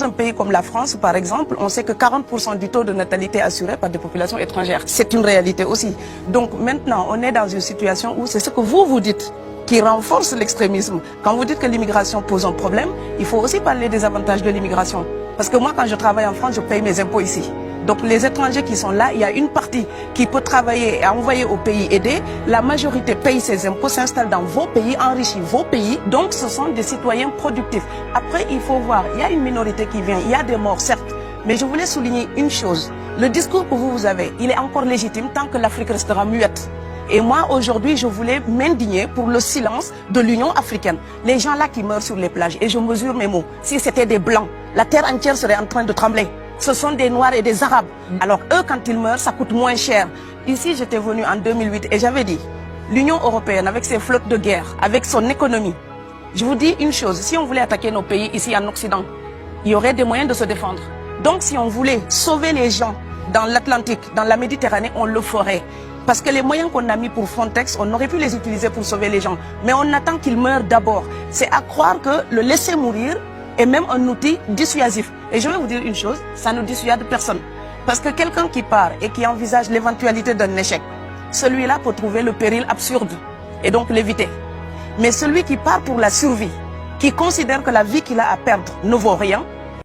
un pays comme la France, par exemple, on sait que 40% du taux de natalité est assuré par des populations étrangères. C'est une réalité aussi. Donc maintenant, on est dans une situation où c'est ce que vous dites qui renforce l'extrémisme. Quand vous dites que l'immigration pose un problème, il faut aussi parler des avantages de l'immigration. Parce que moi, quand je travaille en France, je paye mes impôts ici. Donc les étrangers qui sont là, il y a une partie qui peut travailler et envoyer au pays aider. La majorité paye ses impôts, s'installe dans vos pays, enrichit vos pays. Donc ce sont des citoyens productifs. Après, il faut voir, il y a une minorité qui vient, il y a des morts, certes. Mais je voulais souligner une chose. Le discours que vous avez, il est encore légitime tant que l'Afrique restera muette. Et moi, aujourd'hui, je voulais m'indigner pour le silence de l'Union africaine. Les gens là qui meurent sur les plages, et je mesure mes mots, si c'était des Blancs, la terre entière serait en train de trembler. Ce sont des Noirs et des Arabes. Alors eux, quand ils meurent, ça coûte moins cher. Ici, j'étais venu en 2008 et j'avais dit, l'Union européenne, avec ses flottes de guerre, avec son économie, je vous dis une chose, si on voulait attaquer nos pays ici en Occident, il y aurait des moyens de se défendre. Donc si on voulait sauver les gens dans l'Atlantique, dans la Méditerranée, on le ferait. Parce que les moyens qu'on a mis pour Frontex, on aurait pu les utiliser pour sauver les gens. Mais on attend qu'ils meurent d'abord. C'est à croire que le laisser mourir est même un outil dissuasif. Et je vais vous dire une chose, ça ne dissuade personne. Parce que quelqu'un qui part et qui envisage l'éventualité d'un échec, celui-là peut trouver le péril absurde et donc l'éviter. Mais celui qui part pour la survie, qui considère que la vie qu'il a à perdre ne vaut rien,